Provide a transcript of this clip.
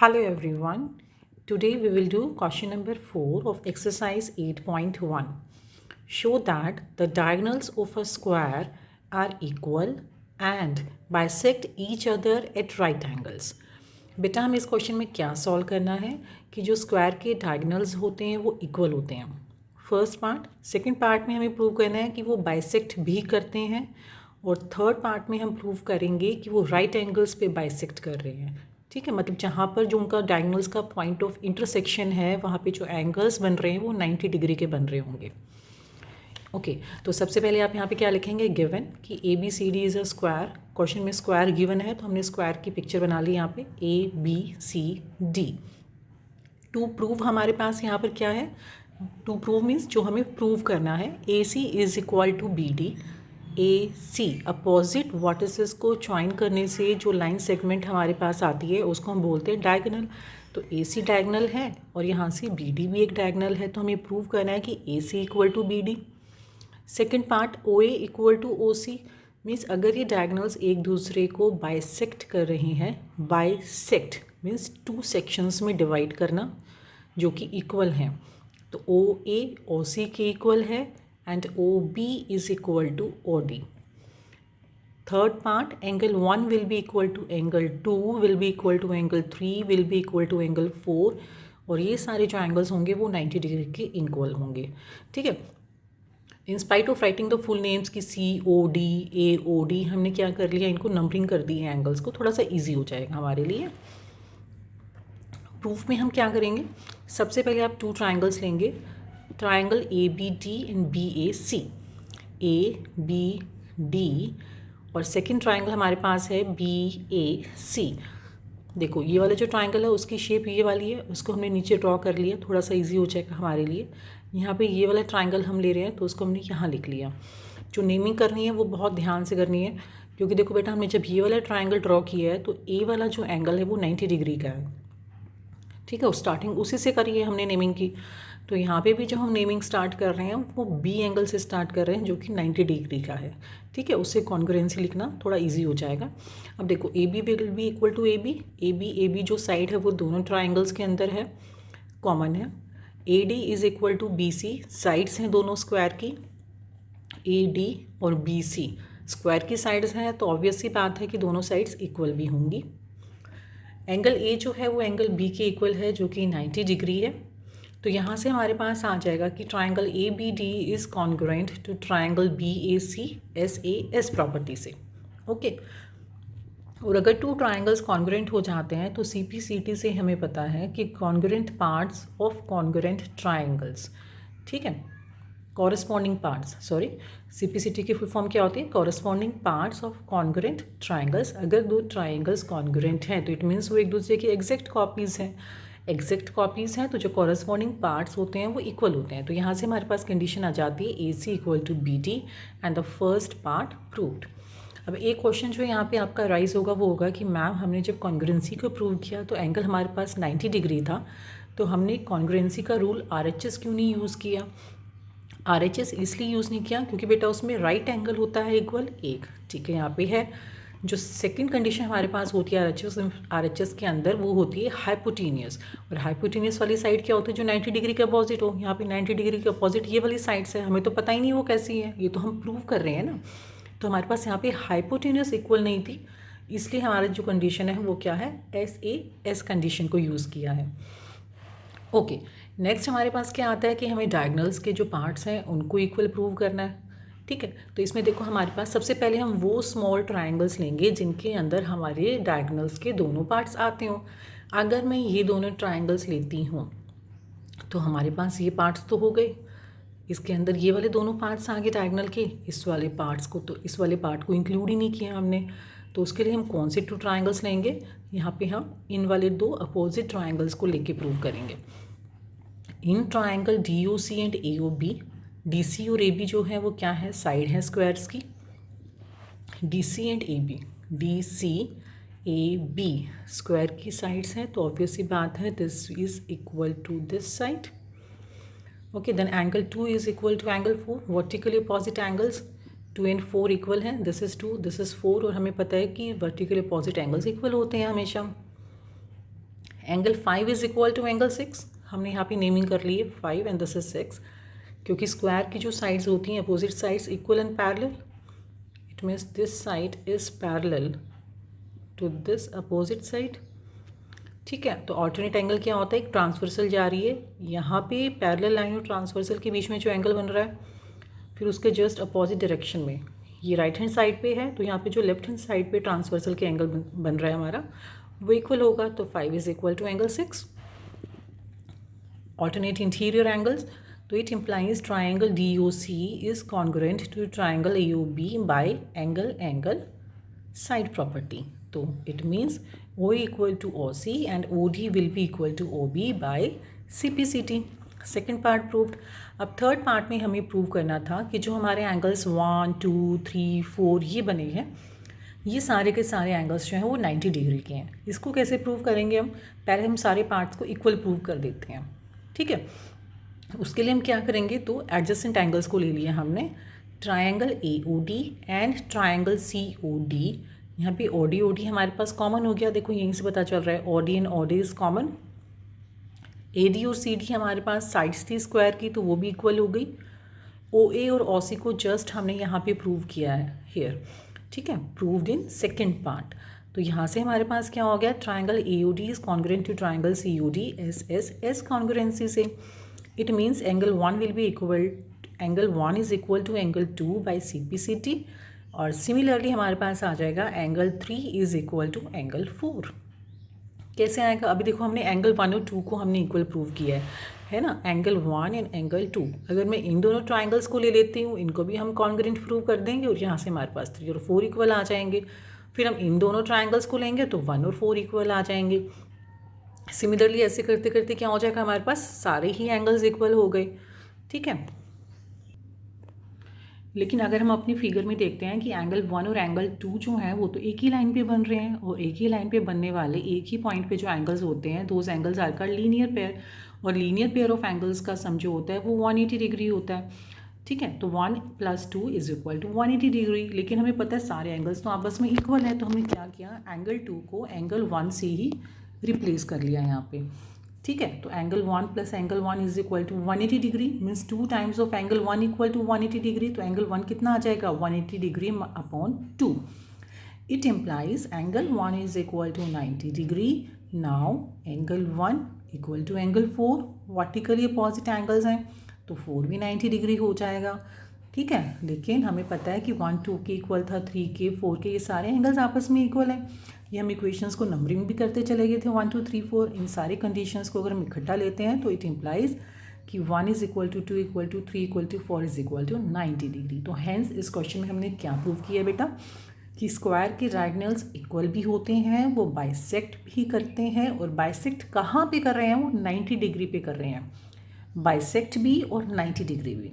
Hello everyone. Today we will do question number 4 of exercise 8.1. Show that the diagonals of a square are equal and bisect each other at right angles. बेटा हमें इस question में क्या solve करना है कि जो square के डायगोनल्स होते हैं वो इक्वल होते हैं। First part. सेकंड पार्ट में हमें प्रूव करना है कि वो बाइसेक्ट भी करते हैं और थर्ड पार्ट में हम प्रूव करेंगे कि वो राइट एंगल्स पे बाइसेक्ट कर रहे हैं। ठीक है, मतलब जहाँ पर जो उनका डायगोनल्स का पॉइंट ऑफ इंटरसेक्शन है वहाँ पे जो एंगल्स बन रहे हैं वो 90 डिग्री के बन रहे होंगे। ओके, तो सबसे पहले आप यहाँ पे क्या लिखेंगे, गिवन कि A B C D is a square. Question में स्क्वायर गिवन है तो हमने स्क्वायर की पिक्चर बना ली यहाँ पे, A B C D. To prove हमारे पास यहाँ पर क्या है, टू प्रूव मीन्स जो हमें प्रूव करना है, A C is equal to B D. A C opposite vertices को ज्वाइन करने से जो लाइन सेगमेंट हमारे पास आती है उसको हम बोलते हैं डायगोनल। तो ए सी डायगोनल है और यहाँ से बी डी भी एक डायगोनल है, तो हमें प्रूव करना है कि A C equal to B D. Second part, O A equal to O C means अगर ये डायगोनल्स एक दूसरे को बाइसेक्ट कर रहे हैं, बाइसेक्ट मीन्स टू सेक्शंस में डिवाइड करना जो कि इक्वल हैं, तो ओ ए ओ सी के इक्वल है and OB is equal to OD. Third part, angle 1 will be equal to angle 2 will be equal to angle 3 will be equal to angle 4 और ये सारे जो एंगल्स होंगे वो 90 डिग्री के इक्वल होंगे। ठीक है, in spite of writing the full names की COD AOD हमने क्या कर लिया, इनको नंबरिंग कर दी है एंगल्स को, थोड़ा सा ईजी हो जाएगा हमारे लिए। प्रूफ में हम क्या करेंगे, सबसे पहले आप टू ट्राइंगल्स लेंगे, triangle ABD and BAC, ABD और सेकंड ट्राइंगल हमारे पास है BAC। देखो ये वाला जो ट्राइंगल है उसकी शेप ये वाली है, उसको हमने नीचे ड्रॉ कर लिया, थोड़ा सा इजी हो जाएगा हमारे लिए। यहाँ पे ये वाला ट्राइंगल हम ले रहे हैं तो उसको हमने यहाँ लिख लिया। जो नेमिंग करनी है वो बहुत ध्यान से करनी है, क्योंकि देखो बेटा हमने जब ये वाला ट्राइंगल ड्रॉ किया है तो ए वाला जो एंगल है वो 90 डिग्री का है। ठीक है, स्टार्टिंग उसी से करी है हमने नेमिंग की, तो यहाँ पे भी जो हम नेमिंग स्टार्ट कर रहे हैं वो बी एंगल से स्टार्ट कर रहे हैं जो कि 90 डिग्री का है। ठीक है, उससे कॉन्ग्रुएंसी लिखना थोड़ा इजी हो जाएगा। अब देखो A B will be equal to A B जो साइड है वो दोनों ट्राइंगल्स के अंदर है, कॉमन है। A D is equal to B C, sides हैं दोनों स्क्वायर की, ए डी और बी सी स्क्वायर की साइड्स हैं तो ऑब्वियस सी बात है कि दोनों साइड्स इक्वल भी होंगी। एंगल ए जो है वो एंगल बी के इक्वल है जो कि 90 डिग्री है, तो यहाँ से हमारे पास आ जाएगा कि triangle ABD is congruent to triangle BAC SAS property से। ओके, और अगर टू ट्राइंगल्स कॉन्ग्रुएंट हो जाते हैं तो CPCT से हमें पता है कि congruent parts of congruent triangles, ठीक है, कॉरस्पॉन्डिंग पार्ट्स, सॉरी CPCT की फुल फॉर्म क्या होती है, corresponding parts of congruent triangles. अगर दो ट्राइंगल्स कॉन्ग्रुएंट हैं तो इट मीन्स वो एक दूसरे की एग्जैक्ट कॉपीज़ हैं, एग्जैक्ट कॉपीज़ हैं तो जो कॉरस्पॉन्डिंग पार्ट्स होते हैं वो इक्वल होते हैं। तो यहाँ से हमारे पास कंडीशन आ जाती है AC equal to BD and the first part proved. अब एक क्वेश्चन जो यहाँ पे आपका राइज होगा वो होगा कि मैम हमने जब कॉन्ग्रुएंसी को प्रूव किया तो एंगल हमारे पास 90 डिग्री था, तो हमने कॉन्ग्रुएंसी का रूल RHS क्यों नहीं यूज़ किया। RHS इसलिए यूज़ नहीं किया क्योंकि बेटा उसमें राइट एंगल होता है इक्वल एक। ठीक है, यहाँ पे है जो सेकंड कंडीशन हमारे पास होती है RHS के अंदर वो होती है हाइपोटेनियस, और हाइपोटेनियस वाली साइड क्या होती है, जो 90 डिग्री के अपोजिट हो। यहाँ पे 90 डिग्री के अपोजिट ये वाली साइड्स है, हमें तो पता ही नहीं वो कैसी है, ये तो हम प्रूव कर रहे हैं ना। तो हमारे पास यहाँ पे हाइपोटेनियस इक्वल नहीं थी, इसलिए हमारा जो कंडीशन है वो क्या है, SAS कंडीशन को यूज़ किया है। ओके, नेक्स्ट हमारे पास क्या आता है कि हमें डायगोनल्स के जो पार्ट्स हैं उनको इक्वल प्रूव करना है। ठीक है, तो इसमें देखो हमारे पास सबसे पहले हम वो स्मॉल ट्रायंगल्स लेंगे जिनके अंदर हमारे डायगोनल्स के दोनों पार्ट्स आते हों। अगर मैं ये दोनों ट्रायंगल्स लेती हूँ तो हमारे पास ये पार्ट्स तो हो गए, इसके अंदर ये वाले दोनों पार्ट्स आ गए डायगोनल के, इस वाले पार्ट्स को तो इस वाले पार्ट को इंक्लूड ही नहीं किया हमने। तो उसके लिए हम कौन से टू ट्रायंगल्स लेंगे, यहाँ पे हम इन वाले दो अपोजिट ट्रायंगल्स को लेके प्रूव करेंगे। In triangle DOC and AOB, DC और AB जो है वो क्या है, साइड है स्क्वायर्स की। DC and AB, DC AB square की साइड्स हैं तो ऑब्वियस सी बात है this is equal to this side. Okay, then angle 2 is equal to angle 4, vertically opposite angles 2 and 4 इक्वल हैं, दिस इज़ 2 दिस इज़ 4, और हमें पता है कि वर्टिकली अपोजिट एंगल्स इक्वल होते हैं हमेशा। Angle 5 is equal to angle 6, हमने यहाँ पे नेमिंग कर ली है 5 एंड दिस इज 6, क्योंकि स्क्वायर की जो साइड्स होती हैं opposite sides equal and parallel, it means this side is parallel to this opposite side. ठीक है, तो ऑल्टरनेट एंगल क्या होता है, एक ट्रांसवर्सल जा रही है, यहाँ पे पैरेलल लाइन और ट्रांसवर्सल के बीच में जो एंगल बन रहा है, फिर उसके जस्ट अपोजिट डायरेक्शन में ये राइट हैंड साइड पे है, तो यहाँ पे जो लेफ्ट हैंड साइड पे ट्रांसवर्सल के एंगल बन रहा है हमारा वो इक्वल होगा, तो 5 is equal to angle 6। Alternate interior angles, तो it implies triangle DOC is congruent to triangle AOB by angle side property, तो it means O equal to OC and OD will be equal to OB by CPCT। Second part proved. अब third part में हमें prove करना था कि जो हमारे angles 1 2 3 4 ये बने हैं, ये सारे के सारे एंगल्स जो हैं वो 90 डिग्री के हैं। इसको कैसे प्रूव करेंगे हम, पहले हम सारे पार्ट्स को इक्वल प्रूव कर देते हैं। ठीक है, उसके लिए हम क्या करेंगे, तो एडजेसेंट एंगल्स को ले लिया हमने, triangle AOD and triangle COD। यहाँ पे OD हमारे पास कॉमन हो गया, देखो यहीं से पता चल रहा है OD and OD is common. AD और CD हमारे पास साइड्स थी स्क्वायर की, तो वो भी इक्वल हो गई। OA और OC को जस्ट हमने यहाँ पे प्रूव किया है हेयर। ठीक है, प्रूव्ड इन सेकेंड पार्ट। तो यहाँ से हमारे पास क्या हो गया, triangle AOD is congruent to triangle COD S congruency से। It means angle 1 will be equal, angle 1 is equal to angle 2 by CPCT, और सिमिलरली हमारे पास आ जाएगा angle 3 is equal to angle 4। कैसे आएगा, अभी देखो हमने एंगल 1 और 2 को हमने इक्वल प्रूव किया है ना, एंगल 1 एंड एंगल 2। अगर मैं इन दोनों ट्राइंगल्स को ले लेती हूँ, इनको भी हम कॉन्ग्रुएंट प्रूव कर देंगे और यहाँ से हमारे पास 3 और 4 इक्वल आ जाएंगे। फिर हम इन दोनों ट्राइंगल्स को लेंगे तो 1 और 4 इक्वल आ जाएंगे। सिमिलरली ऐसे करते करते क्या हो जाएगा, हमारे पास सारे ही एंगल्स इक्वल हो गए। ठीक है, लेकिन अगर हम अपनी फिगर में देखते हैं कि एंगल 1 और एंगल 2 जो हैं वो तो एक ही लाइन पे बन रहे हैं, और एक ही लाइन पे बनने वाले एक ही पॉइंट पे जो एंगल्स होते हैं, those angles are called linear pair, और लीनियर पेयर ऑफ एंगल्स का सम जो होता है वो 180 डिग्री होता है। ठीक है, तो 1 + 2 इज इक्वल टू 180 डिग्री। लेकिन हमें पता है सारे एंगल्स तो आपस में इक्वल है, तो हमने क्या किया, एंगल 2 को एंगल 1 से ही रिप्लेस कर लिया यहाँ पे। ठीक है, तो angle 1 + angle 1 is equal to 180 degree, means 2 times of angle 1 equal to 180 degree. तो एंगल 1 कितना आ जाएगा, 180 degree upon 2। It implies angle 1 is equal to 90 degree. Now angle 1 equal to angle 4, vertically opposite angles हैं, तो 4 भी 90 degree हो जाएगा। ठीक है, लेकिन हमें पता है कि 1 2 के इक्वल था, 3 के 4 के, ये सारे एंगल्स आपस में इक्वल हैं। ये हम इक्वेशंस को नंबरिंग भी करते चले गए थे, 1 2 3 4। इन सारी कंडीशंस को अगर हम इकट्ठा लेते हैं तो इट इम्प्लाइज कि 1 is equal to 2 equal to 3 equal to 4 is equal to 90 degree. तो हैंस इस क्वेश्चन में हमने क्या प्रूव किया बेटा, कि स्क्वायर के डायगोनल्स इक्वल भी होते हैं, वो बाइसेक्ट भी करते हैं, और बाइसेक्ट कहाँ पे कर रहे हैं, वो 90 डिग्री पे कर रहे हैं, बाइसेक्ट भी और 90 डिग्री भी।